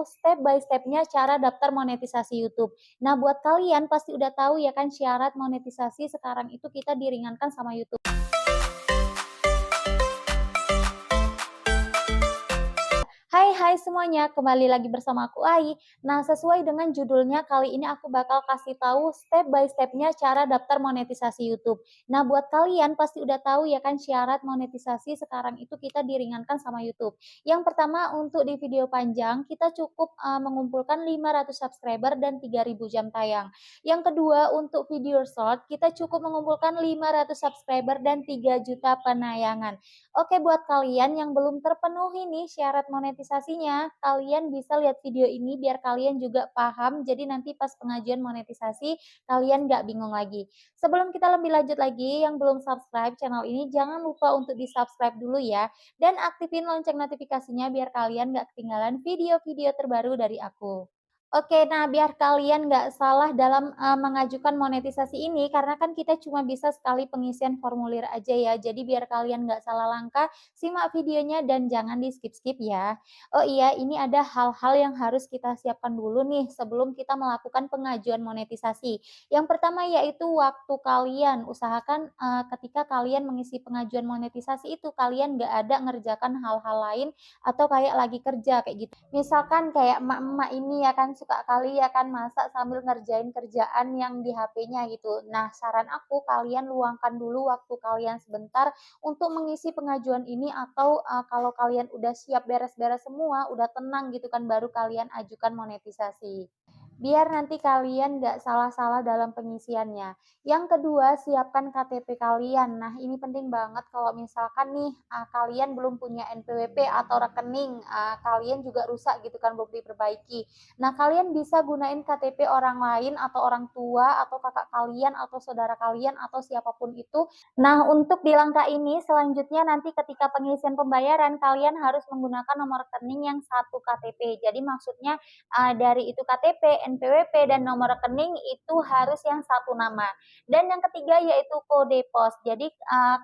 tahu step by step-nya cara daftar monetisasi YouTube. Nah, buat kalian pasti udah tahu ya kan syarat monetisasi sekarang itu kita diringankan sama YouTube. Hai semuanya, kembali lagi bersama aku Ai. Nah, sesuai dengan judulnya, kali ini aku bakal kasih tahu step by step-nya cara daftar monetisasi YouTube. Nah, buat kalian pasti udah tahu ya kan syarat monetisasi sekarang itu kita diringankan sama YouTube. Yang pertama, untuk di video panjang, kita cukup mengumpulkan 500 subscriber dan 3.000 jam tayang. Yang kedua, untuk video short, kita cukup mengumpulkan 500 subscriber dan 3 juta penayangan. Oke, buat kalian yang belum terpenuhi nih syarat monetisasinya, kalian bisa lihat video ini biar kalian juga paham, jadi nanti pas pengajuan monetisasi, kalian nggak bingung lagi. Sebelum kita lebih lanjut lagi, yang belum subscribe channel ini, jangan lupa untuk di-subscribe dulu ya, dan aktifin lonceng notifikasinya biar kalian nggak ketinggalan video-video terbaru dari aku. Oke, nah biar kalian nggak salah dalam, mengajukan monetisasi ini, karena kan kita cuma bisa sekali pengisian formulir aja ya, jadi biar kalian nggak salah langkah, simak videonya dan jangan di-skip-skip ya. Oh iya, ini ada hal-hal yang harus kita siapkan dulu nih sebelum kita melakukan pengajuan monetisasi. Yang pertama yaitu waktu kalian, usahakan, ketika kalian mengisi pengajuan monetisasi itu kalian nggak ada ngerjakan hal-hal lain atau kayak lagi kerja kayak gitu. Misalkan kayak emak-emak ini ya kan suka kali ya kan masak sambil ngerjain kerjaan yang di HP-nya gitu. Nah, saran aku kalian luangkan dulu waktu kalian sebentar untuk mengisi pengajuan ini atau, kalau kalian udah siap beres-beres semua, udah tenang gitu kan baru kalian ajukan monetisasi. Biar nanti kalian nggak salah-salah dalam pengisiannya. Yang kedua, siapkan KTP kalian. Nah, ini penting banget kalau misalkan nih, kalian belum punya NPWP atau rekening, kalian juga rusak gitu kan, belum diperbaiki. Nah, kalian bisa gunain KTP orang lain atau orang tua atau kakak kalian atau saudara kalian atau siapapun itu. Nah, untuk di langkah ini selanjutnya nanti ketika pengisian pembayaran, kalian harus menggunakan nomor rekening yang satu KTP. Jadi maksudnya dari itu KTP, NPWP, dan nomor rekening itu harus yang satu nama. Dan yang ketiga yaitu kode pos. Jadi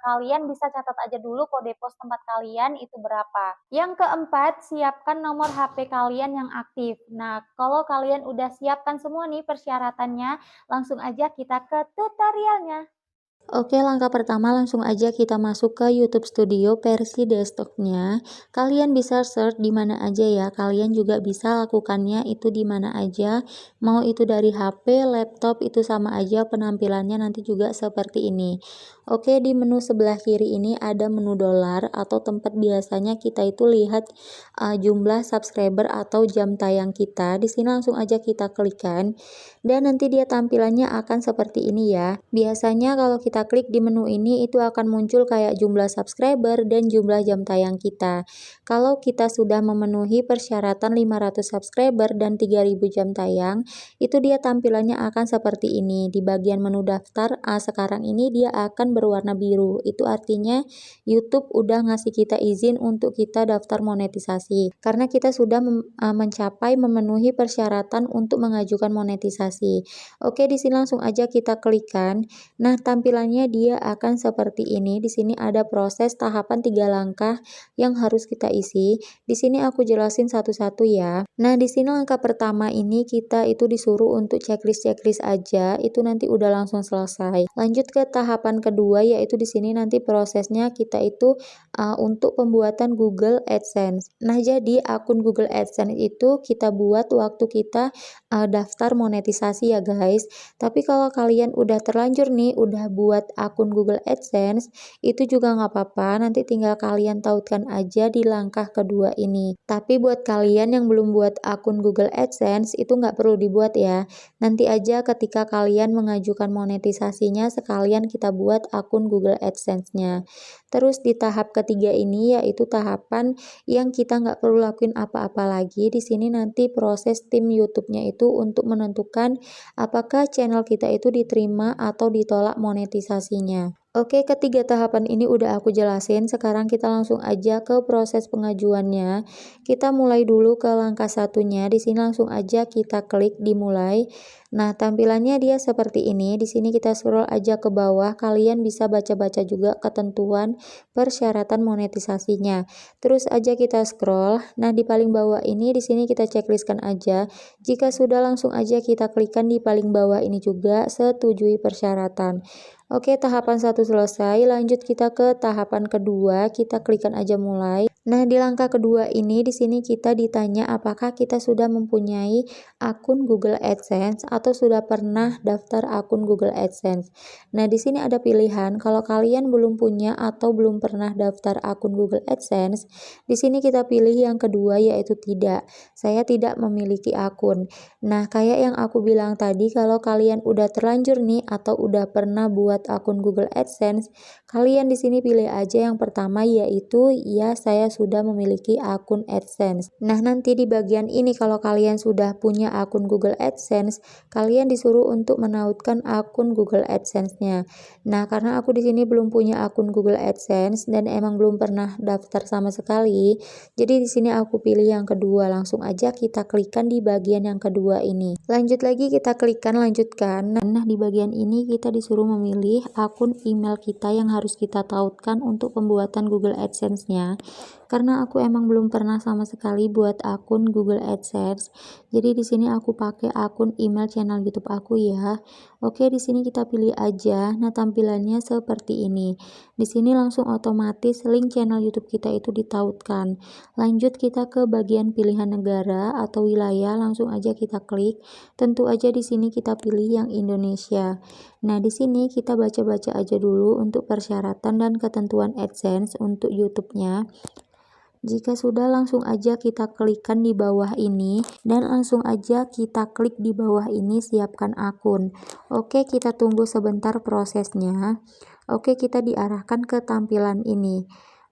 kalian bisa catat aja dulu kode pos tempat kalian itu berapa. Yang keempat, siapkan nomor HP kalian yang aktif. Nah, kalau kalian udah siapkan semua nih persyaratannya, langsung aja kita ke tutorialnya. Oke, langkah pertama langsung aja kita masuk ke YouTube Studio versi desktopnya. Kalian bisa search di mana aja ya. Kalian juga bisa lakukannya itu di mana aja. Mau itu dari HP, laptop itu sama aja penampilannya nanti juga seperti ini. Oke, di menu sebelah kiri ini ada menu dolar atau tempat biasanya kita itu lihat jumlah subscriber atau jam tayang kita. Di sini langsung aja kita klikkan dan nanti dia tampilannya akan seperti ini ya. Biasanya kalau kita klik di menu ini itu akan muncul kayak jumlah subscriber dan jumlah jam tayang kita. Kalau kita sudah memenuhi persyaratan 500 subscriber dan 3.000 jam tayang, itu dia tampilannya akan seperti ini. Di bagian menu daftar, sekarang ini dia akan berwarna biru. Itu artinya YouTube udah ngasih kita izin untuk kita daftar monetisasi. Karena kita sudah mencapai memenuhi persyaratan untuk mengajukan monetisasi. Oke, di sini langsung aja kita klikkan. Nah, tampilannya dia akan seperti ini. Di sini ada proses tahapan 3 langkah yang harus kita isi. Di sini aku jelasin satu-satu ya. Nah, di sini langkah pertama ini kita itu disuruh untuk checklist aja. Itu nanti udah langsung selesai. Lanjut ke tahapan kedua yaitu di sini nanti prosesnya kita itu untuk pembuatan Google AdSense. Nah, jadi akun Google AdSense itu kita buat waktu kita daftar monetisasi ya guys. Tapi kalau kalian udah terlanjur nih udah buat akun Google AdSense, itu juga nggak apa-apa, nanti tinggal kalian tautkan aja di langkah kedua ini. Tapi buat kalian yang belum buat akun Google AdSense itu nggak perlu dibuat ya. Nanti aja ketika kalian mengajukan monetisasinya sekalian kita buat akun Google AdSense-nya. Terus di tahap ketiga ini yaitu tahapan yang kita nggak perlu lakuin apa-apa lagi. Di sini nanti proses tim YouTube-nya itu untuk menentukan apakah channel kita itu diterima atau ditolak monetisasinya. Oke, ketiga tahapan ini udah aku jelasin. Sekarang kita langsung aja ke proses pengajuannya. Kita mulai dulu ke langkah satunya. Di sini langsung aja kita klik dimulai. Nah, tampilannya dia seperti ini. Di sini kita scroll aja ke bawah. Kalian bisa baca-baca juga ketentuan persyaratan monetisasinya. Terus aja kita scroll. Nah, di paling bawah ini di sini kita checklistkan aja. Jika sudah, langsung aja kita klikkan di paling bawah ini juga setujui persyaratan. Oke, tahapan satu selesai. Lanjut kita ke tahapan kedua. Kita klikkan aja mulai. Nah, di langkah kedua ini di sini kita ditanya apakah kita sudah mempunyai akun Google AdSense atau sudah pernah daftar akun Google AdSense. Nah, di sini ada pilihan kalau kalian belum punya atau belum pernah daftar akun Google AdSense, di sini kita pilih yang kedua yaitu tidak. Saya tidak memiliki akun. Nah, kayak yang aku bilang tadi, kalau kalian udah terlanjur nih atau udah pernah buat akun Google AdSense, kalian di sini pilih aja yang pertama yaitu ya saya sudah memiliki akun AdSense. Nah, nanti di bagian ini kalau kalian sudah punya akun Google AdSense, kalian disuruh untuk menautkan akun Google AdSense-nya. Nah, karena aku di sini belum punya akun Google AdSense dan emang belum pernah daftar sama sekali, jadi di sini aku pilih yang kedua. Langsung aja kita klikkan di bagian yang kedua ini. Lanjut lagi kita klikkan lanjutkan. Nah, di bagian ini kita disuruh memilih akun email kita yang harus kita tautkan untuk pembuatan Google AdSense-nya. Karena aku emang belum pernah sama sekali buat akun Google AdSense, jadi di sini aku pakai akun email channel YouTube aku ya. Oke, di sini kita pilih aja. Nah, tampilannya seperti ini. Di sini langsung otomatis link channel YouTube kita itu ditautkan. Lanjut kita ke bagian pilihan negara atau wilayah, langsung aja kita klik. Tentu aja di sini kita pilih yang Indonesia. Nah, di sini kita baca-baca aja dulu untuk persyaratan dan ketentuan AdSense untuk YouTube-nya. Jika sudah, langsung aja kita klikkan di bawah ini dan langsung aja kita klik di bawah ini siapkan akun. Oke, kita tunggu sebentar prosesnya. Oke, kita diarahkan ke tampilan ini.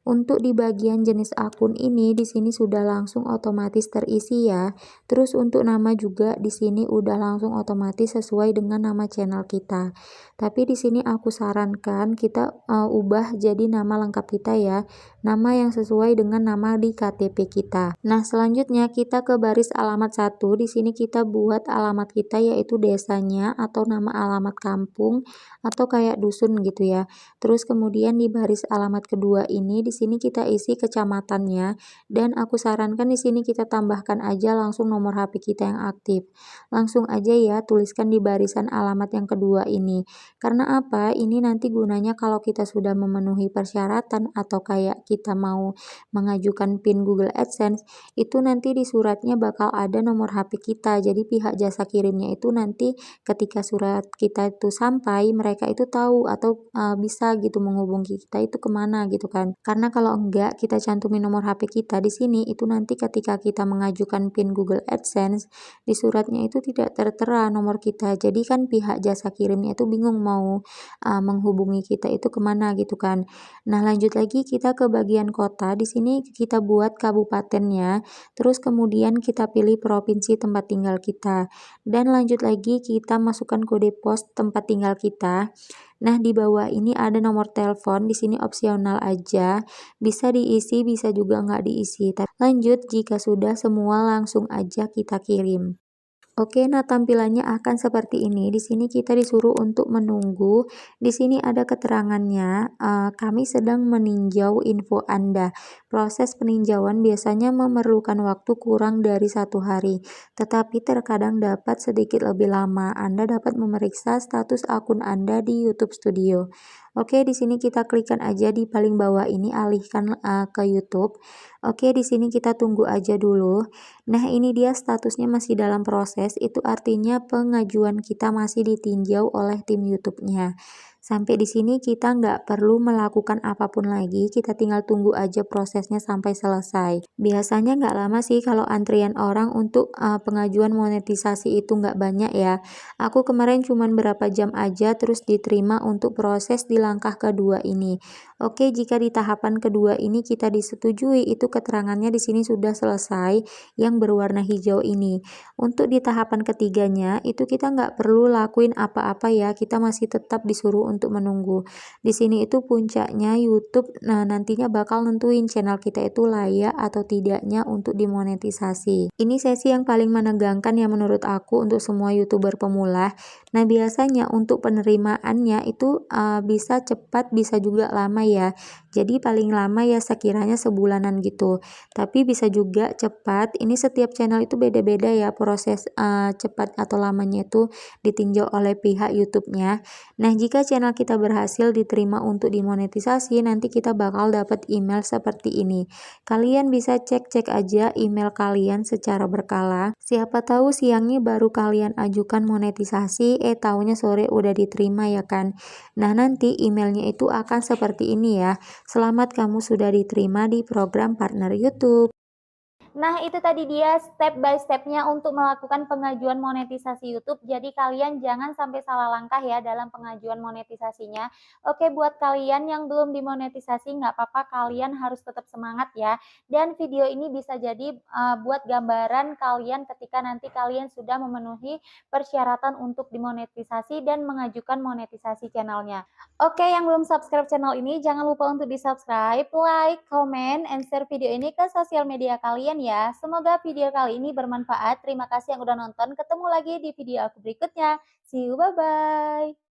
Untuk di bagian jenis akun ini di sini sudah langsung otomatis terisi ya. Terus untuk nama juga di sini udah langsung otomatis sesuai dengan nama channel kita. Tapi di sini aku sarankan kita ubah jadi nama lengkap kita ya. Nama yang sesuai dengan nama di KTP kita. Nah, selanjutnya kita ke baris alamat 1. Di sini kita buat alamat kita yaitu desanya atau nama alamat kampung atau kayak dusun gitu ya. Terus kemudian di baris alamat kedua ini di sini kita isi kecamatannya dan aku sarankan di sini kita tambahkan aja langsung nomor HP kita yang aktif. Langsung aja ya tuliskan di barisan alamat yang kedua ini. Karena apa? Ini nanti gunanya kalau kita sudah memenuhi persyaratan atau kayak kita mau mengajukan PIN Google AdSense, itu nanti di suratnya bakal ada nomor HP kita. Jadi pihak jasa kirimnya itu nanti ketika surat kita itu sampai, mereka itu tahu atau bisa gitu menghubungi kita itu kemana gitu kan. Karena kalau enggak kita cantumin nomor HP kita di sini, itu nanti ketika kita mengajukan PIN Google AdSense, di suratnya itu tidak tertera nomor kita. Jadi kan pihak jasa kirimnya itu bingung mau menghubungi kita itu kemana gitu kan. Nah, lanjut lagi kita ke bagian kota. Di sini kita buat kabupatennya, terus kemudian kita pilih provinsi tempat tinggal kita. Dan lanjut lagi kita masukkan kode pos tempat tinggal kita. Nah, di bawah ini ada nomor telepon, di sini opsional aja, bisa diisi, bisa juga nggak diisi. Lanjut, jika sudah semua langsung aja kita kirim. Oke, nah tampilannya akan seperti ini. Di sini kita disuruh untuk menunggu. Di sini ada keterangannya, kami sedang meninjau info Anda. Proses peninjauan biasanya memerlukan waktu kurang dari 1 hari, tetapi terkadang dapat sedikit lebih lama. Anda dapat memeriksa status akun Anda di YouTube Studio. Oke, di sini kita klikkan aja di paling bawah ini, alihkan ke YouTube. Oke, di sini kita tunggu aja dulu. Nah, ini dia statusnya masih dalam proses, itu artinya pengajuan kita masih ditinjau oleh tim YouTube-nya. Sampai di sini kita nggak perlu melakukan apapun lagi, kita tinggal tunggu aja prosesnya sampai selesai. Biasanya nggak lama sih kalau antrian orang untuk pengajuan monetisasi itu nggak banyak ya. Aku kemarin cuman berapa jam aja terus diterima untuk proses di langkah kedua ini. Oke, jika di tahapan kedua ini kita disetujui, itu keterangannya di sini sudah selesai yang berwarna hijau ini. Untuk di tahapan ketiganya, itu kita nggak perlu lakuin apa-apa ya, kita masih tetap disuruh untuk menunggu. Di sini itu puncaknya YouTube, nah nantinya bakal nentuin channel kita itu layak atau tidaknya untuk dimonetisasi. Ini sesi yang paling menegangkan ya menurut aku untuk semua YouTuber pemula. Nah, biasanya untuk penerimaannya itu bisa cepat, bisa juga lama ya. Jadi paling lama ya sekiranya sebulanan gitu. Tapi bisa juga cepat. Ini setiap channel itu beda-beda ya proses cepat atau lamanya itu ditinjau oleh pihak YouTube-nya. Nah, jika channel kita berhasil diterima untuk dimonetisasi, nanti kita bakal dapat email seperti ini. Kalian bisa cek-cek aja email kalian secara berkala. Siapa tahu siangnya baru kalian ajukan monetisasi, taunya sore udah diterima ya kan. Nah, nanti emailnya itu akan seperti ini ya. Selamat, kamu sudah diterima di program partner YouTube. Nah, itu tadi dia step by step-nya untuk melakukan pengajuan monetisasi YouTube. Jadi kalian jangan sampai salah langkah ya dalam pengajuan monetisasinya. Oke, buat kalian yang belum dimonetisasi, nggak apa-apa, kalian harus tetap semangat ya. Dan video ini bisa jadi buat gambaran kalian ketika nanti kalian sudah memenuhi persyaratan untuk dimonetisasi dan mengajukan monetisasi channelnya. Oke, yang belum subscribe channel ini, jangan lupa untuk di-subscribe, like, comment, and share video ini ke sosial media kalian ya. Semoga video kali ini bermanfaat. Terima kasih yang udah nonton. Ketemu lagi di video aku berikutnya. See you, bye-bye.